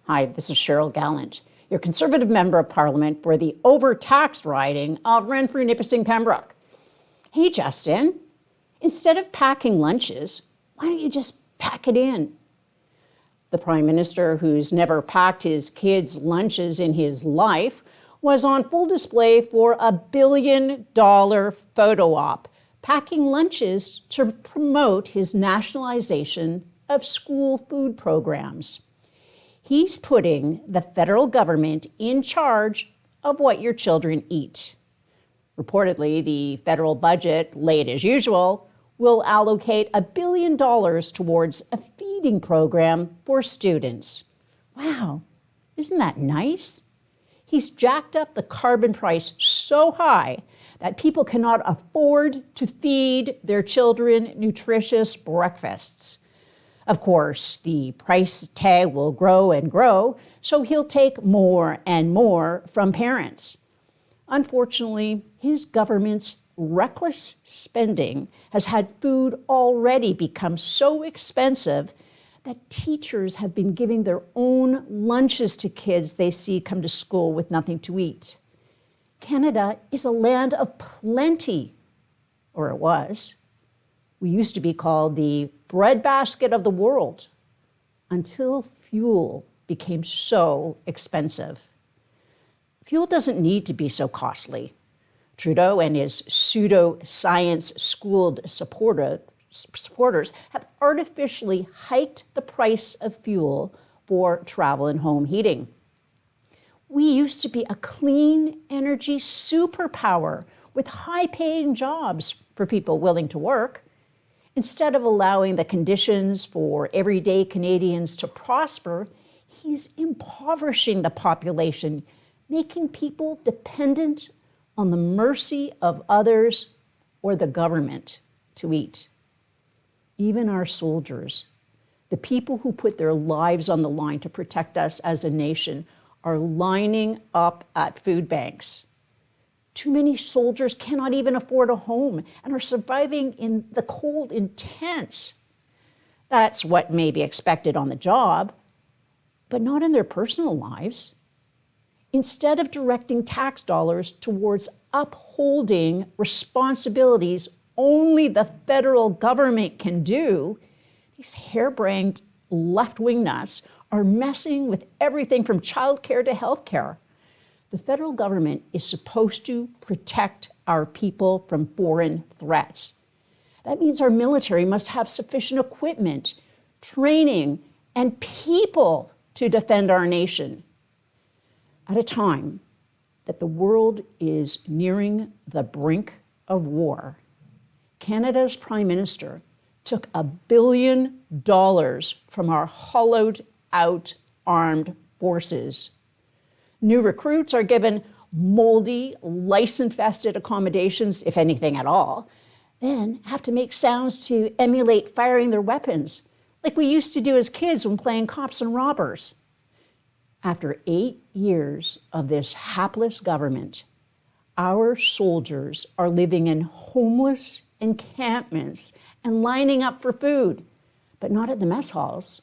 Hi, this is Cheryl Gallant, your Conservative Member of Parliament for the overtaxed riding of Renfrew-Nipissing-Pembroke. Hey, Justin, instead of packing lunches, why don't you just pack it in? The Prime Minister, who's never packed his kids' lunches in his life, was on full display for a $1 billion photo op, packing lunches to promote his nationalization of school food programs. He's putting the federal government in charge of what your children eat. Reportedly, the federal budget, late as usual, will allocate $1 billion towards a feeding program for students. Wow, isn't that nice? He's jacked up the carbon price so high that people cannot afford to feed their children nutritious breakfasts. Of course, the price tag will grow and grow, so he'll take more and more from parents. Unfortunately, his government's reckless spending has had food already become so expensive that teachers have been giving their own lunches to kids they see come to school with nothing to eat. Canada is a land of plenty, or it was. We used to be called the breadbasket of the world until fuel became so expensive. Fuel doesn't need to be so costly. Trudeau and his pseudo-science schooled supporters have artificially hiked the price of fuel for travel and home heating. We used to be a clean energy superpower with high-paying jobs for people willing to work. Instead of allowing the conditions for everyday Canadians to prosper, he's impoverishing the population, making people dependent on the mercy of others or the government to eat. Even our soldiers, the people who put their lives on the line to protect us as a nation, are lining up at food banks. Too many soldiers cannot even afford a home and are surviving in the cold in tents. That's what may be expected on the job, but not in their personal lives. Instead of directing tax dollars towards upholding responsibilities only the federal government can do, these harebrained left-wing nuts are messing with everything from childcare to healthcare. The federal government is supposed to protect our people from foreign threats. That means our military must have sufficient equipment, training, and people to defend our nation. At a time that the world is nearing the brink of war, Canada's Prime Minister took $1 billion from our hollowed-out armed forces. New recruits are given moldy, lice-infested accommodations, if anything at all, then have to make sounds to emulate firing their weapons, like we used to do as kids when playing cops and robbers. After 8 years of this hapless government, our soldiers are living in homeless encampments and lining up for food, but not at the mess halls.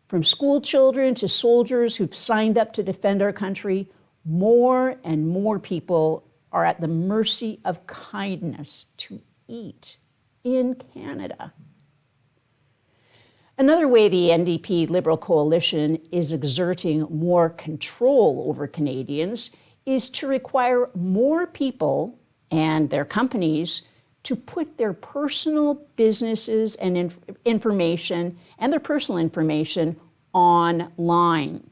From school children to soldiers who've signed up to defend our country, more and more people are at the mercy of kindness to eat in Canada. Another way the NDP Liberal coalition is exerting more control over Canadians is to require more people and their companies to put their personal businesses and information and their personal information online.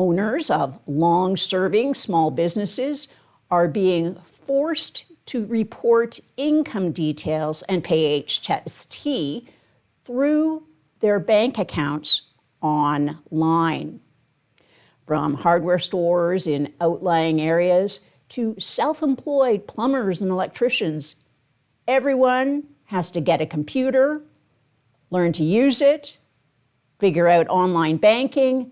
Owners of long-serving small businesses are being forced to report income details and pay HST through their bank accounts online. From hardware stores in outlying areas to self-employed plumbers and electricians, everyone has to get a computer, learn to use it, figure out online banking,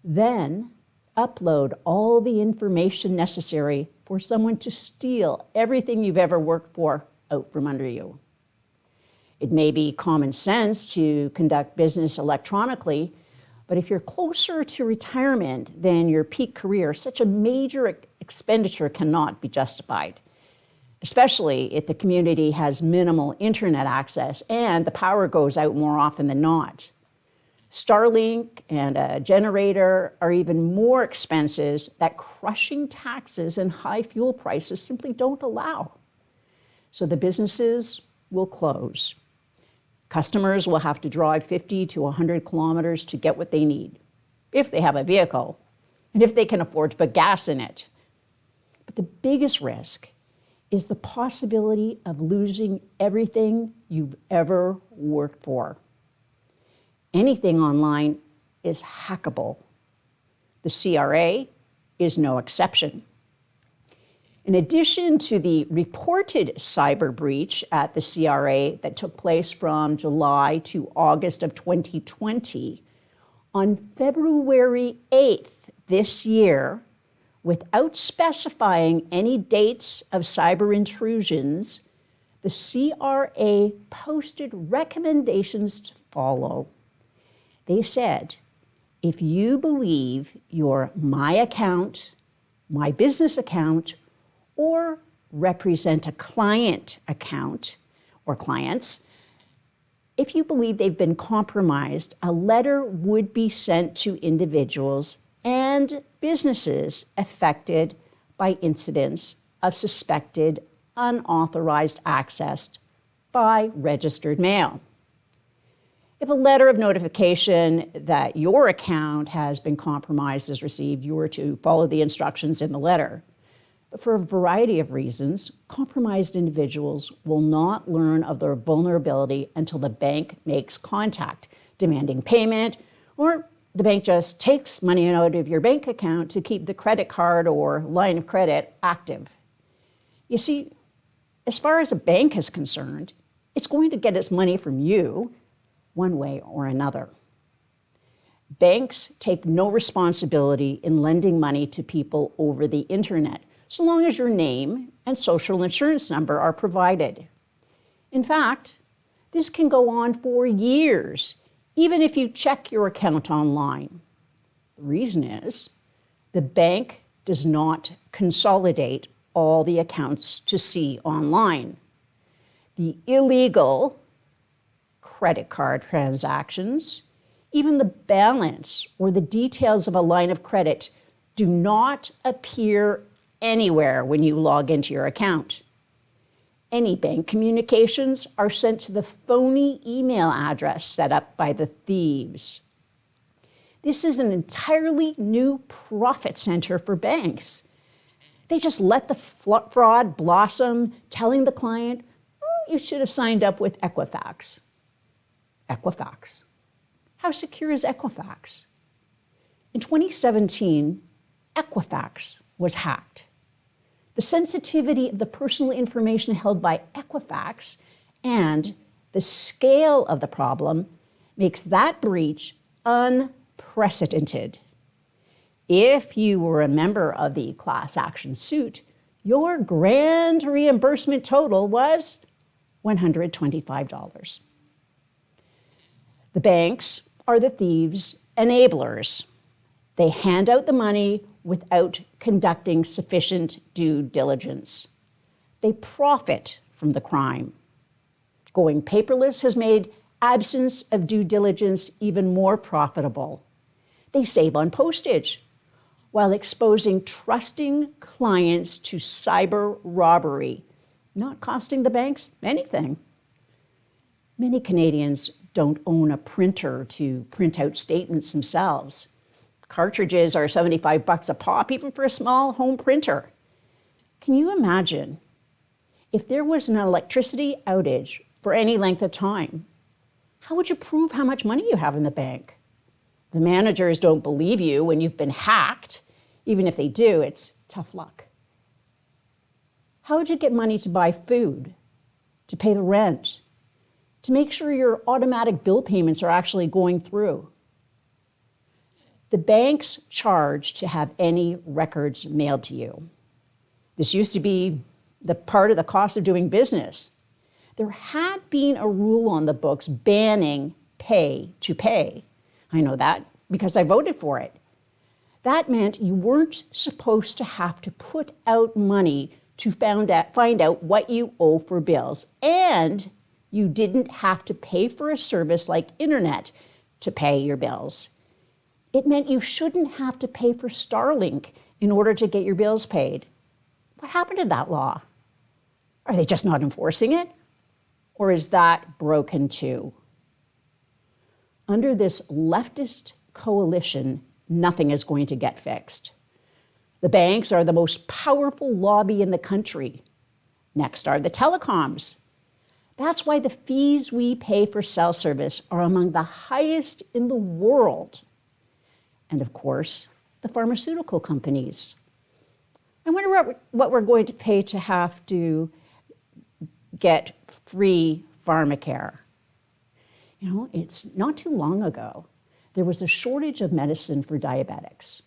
then upload all the information necessary for someone to steal everything you've ever worked for out from under you. It may be common sense to conduct business electronically, But if you're closer to retirement than your peak career, such a major expenditure cannot be justified, especially if the community has minimal internet access and the power goes out more often than not. Starlink and a generator are even more expenses that crushing taxes and high fuel prices simply don't allow. So the businesses will close. Customers will have to drive 50 to 100 kilometers to get what they need, if they have a vehicle, and if they can afford to put gas in it. But the biggest risk is the possibility of losing everything you've ever worked for. Anything online is hackable. The CRA is no exception. In addition to the reported cyber breach at the CRA that took place from July to August of 2020, on February 8th this year, without specifying any dates of cyber intrusions, the CRA posted recommendations to follow. They said, if you believe your My Account, My Business Account, or represent a client account or clients, if you believe they've been compromised, a letter would be sent to individuals and businesses affected by incidents of suspected unauthorized access by registered mail. If a letter of notification that your account has been compromised is received, you are to follow the instructions in the letter. But for a variety of reasons, compromised individuals will not learn of their vulnerability until the bank makes contact, demanding payment, or the bank just takes money out of your bank account to keep the credit card or line of credit active. You see, as far as a bank is concerned, it's going to get its money from you one way or another. Banks take no responsibility in lending money to people over the internet, so long as your name and social insurance number are provided. In fact, this can go on for years, even if you check your account online. The reason is the bank does not consolidate all the accounts to see online. The illegal credit card transactions, even the balance or the details of a line of credit do not appear anywhere when you log into your account. Any bank communications are sent to the phony email address set up by the thieves. This is an entirely new profit center for banks. They just let the fraud blossom, telling the client, oh, you should have signed up with Equifax. Equifax. How secure is Equifax? In 2017, Equifax was hacked. The sensitivity of the personal information held by Equifax and the scale of the problem makes that breach unprecedented. If you were a member of the class action suit, your grand reimbursement total was $125. The banks are the thieves' enablers. They hand out the money without conducting sufficient due diligence. They profit from the crime. Going paperless has made absence of due diligence even more profitable. They save on postage while exposing trusting clients to cyber robbery, not costing the banks anything. Many Canadians don't own a printer to print out statements themselves. Cartridges are $75 a pop, even for a small home printer. Can you imagine if there was an electricity outage for any length of time? How would you prove how much money you have in the bank? The managers don't believe you when you've been hacked. Even if they do, it's tough luck. How would you get money to buy food, to pay the rent, to make sure your automatic bill payments are actually going through? The banks charge to have any records mailed to you. This used to be the part of the cost of doing business. There had been a rule on the books banning pay to pay. I know that because I voted for it. That meant you weren't supposed to have to put out money to find out what you owe for bills. And you didn't have to pay for a service like internet to pay your bills. It meant you shouldn't have to pay for Starlink in order to get your bills paid. What happened to that law? Are they just not enforcing it? Or is that broken too? Under this leftist coalition, nothing is going to get fixed. The banks are the most powerful lobby in the country. Next are the telecoms. That's why the fees we pay for cell service are among the highest in the world. And of course, the pharmaceutical companies. I wonder what we're going to pay to have to get free pharmacare. You know, it's not too long ago, there was a shortage of medicine for diabetics.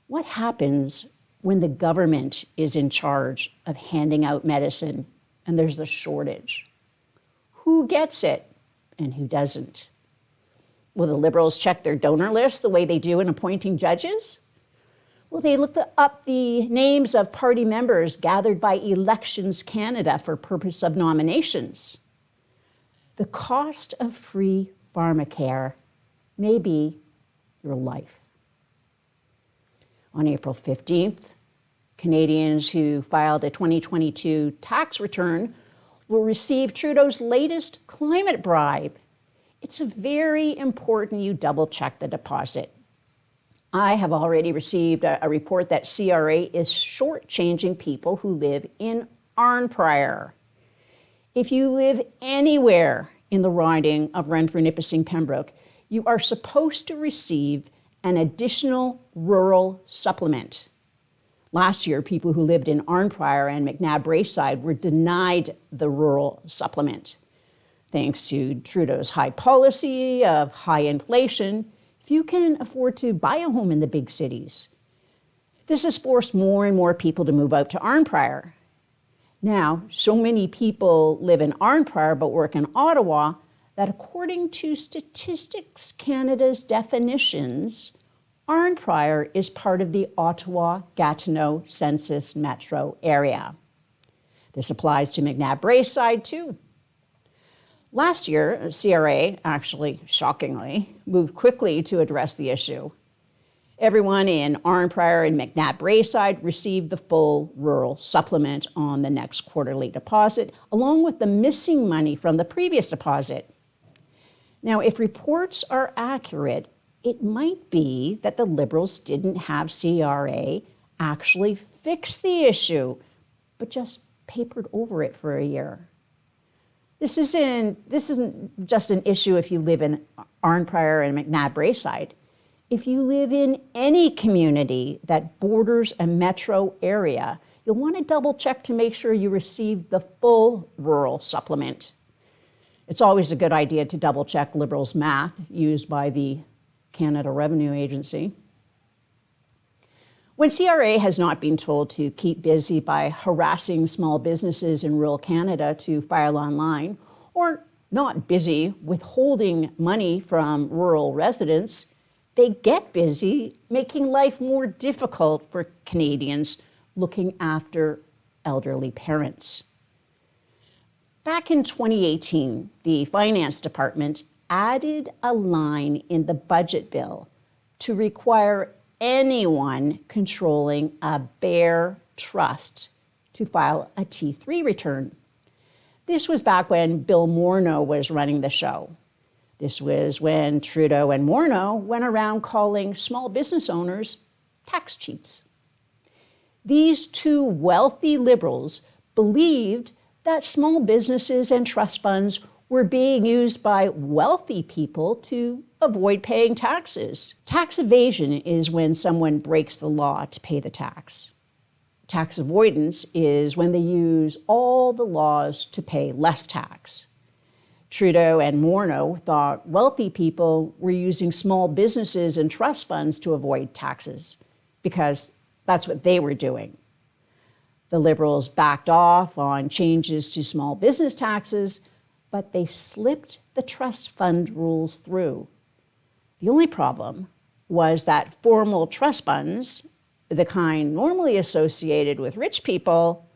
What happens when the government is in charge of handing out medicine and there's a shortage? Who gets it and who doesn't? Will the Liberals check their donor list the way they do in appointing judges? Will they look up the names of party members gathered by Elections Canada for purpose of nominations? The cost of free pharmacare may be your life. On April 15th, Canadians who filed a 2022 tax return will receive Trudeau's latest climate bribe. It's very important you double-check the deposit. I have already received a report that CRA is shortchanging people who live in Arnprior. If you live anywhere in the riding of Renfrew-Nipissing-Pembroke, you are supposed to receive an additional rural supplement. Last year, people who lived in Arnprior and McNabb-Braeside were denied the rural supplement. Thanks to Trudeau's high policy of high inflation, few can afford to buy a home in the big cities. This has forced more and more people to move out to Arnprior. Now, so many people live in Arnprior but work in Ottawa that according to Statistics Canada's definitions, Arnprior is part of the Ottawa-Gatineau Census Metro area. This applies to McNabb-Braeside too. Last year, CRA, actually shockingly, moved quickly to address the issue. Everyone in Arnprior and McNabb-Braeside received the full rural supplement on the next quarterly deposit, along with the missing money from the previous deposit. Now, if reports are accurate, it might be that the Liberals didn't have CRA actually fix the issue, but just papered over it for a year. This isn't just an issue if you live in Arnprior and McNabb-Braeside. If you live in any community that borders a metro area, you'll want to double check to make sure you receive the full rural supplement. It's always a good idea to double check Liberals' math used by the Canada Revenue Agency. When CRA has not been told to keep busy by harassing small businesses in rural Canada to file online, or not busy withholding money from rural residents, they get busy making life more difficult for Canadians looking after elderly parents. Back in 2018, the Finance Department added a line in the budget bill to require anyone controlling a bare trust to file a T3 return. This was back when Bill Morneau was running the show. This was when Trudeau and Morneau went around calling small business owners tax cheats. These two wealthy Liberals believed that small businesses and trust funds were being used by wealthy people to avoid paying taxes. Tax evasion is when someone breaks the law to pay the tax. Tax avoidance is when they use all the laws to pay less tax. Trudeau and Morneau thought wealthy people were using small businesses and trust funds to avoid taxes because that's what they were doing. The Liberals backed off on changes to small business taxes, but they slipped the trust fund rules through. The only problem was that formal trust funds, the kind normally associated with rich people,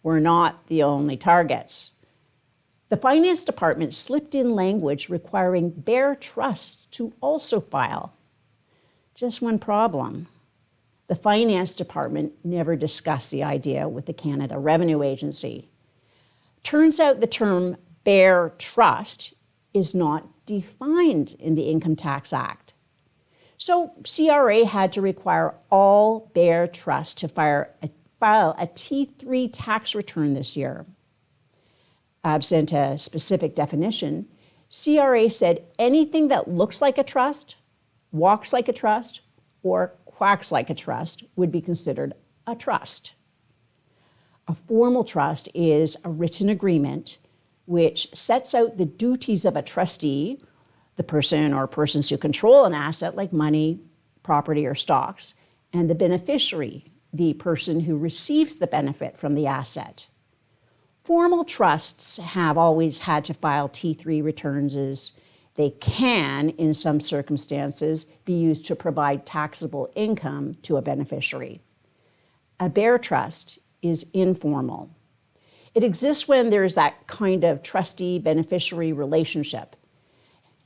were not the only targets. The finance department slipped in language requiring bare trusts to also file. Just one problem. The finance department never discussed the idea with the Canada Revenue Agency. Turns out the term bare trust is not defined in the Income Tax Act. So CRA had to require all bare trusts to file a T3 tax return this year. Absent a specific definition, CRA said anything that looks like a trust, walks like a trust, or quacks like a trust would be considered a trust. A formal trust is a written agreement which sets out the duties of a trustee, the person or persons who control an asset like money, property, or stocks, and the beneficiary, the person who receives the benefit from the asset. Formal trusts have always had to file T3 returns as they can, in some circumstances, be used to provide taxable income to a beneficiary. A bare trust is informal. It exists when there's that kind of trustee-beneficiary relationship.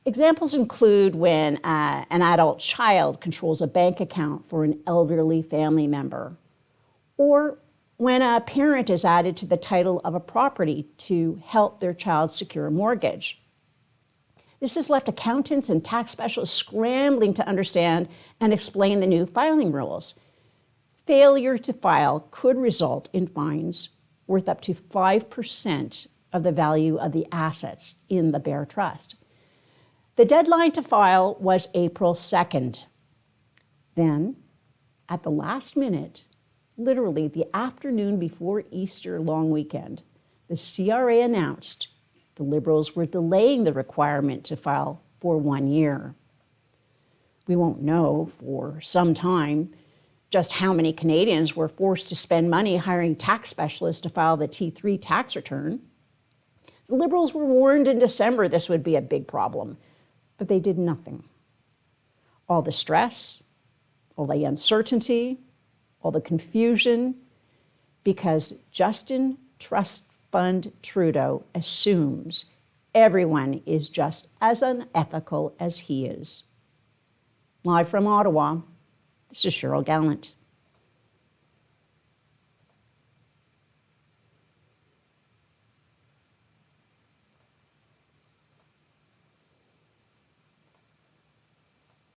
Examples include when an adult child controls a bank account for an elderly family member, or when a parent is added to the title of a property to help their child secure a mortgage. This has left accountants and tax specialists scrambling to understand and explain the new filing rules. Failure to file could result in fines worth up to 5% of the value of the assets in the bare trust. The deadline to file was April 2nd. Then, at the last minute, literally the afternoon before Easter long weekend, the CRA announced the Liberals were delaying the requirement to file for 1 year. We won't know for some time just how many Canadians were forced to spend money hiring tax specialists to file the T3 tax return. The Liberals were warned in December this would be a big problem, but they did nothing. All the stress, all the uncertainty, all the confusion, because Justin Trust Fund Trudeau assumes everyone is just as unethical as he is. Live from Ottawa, this is Cheryl Gallant.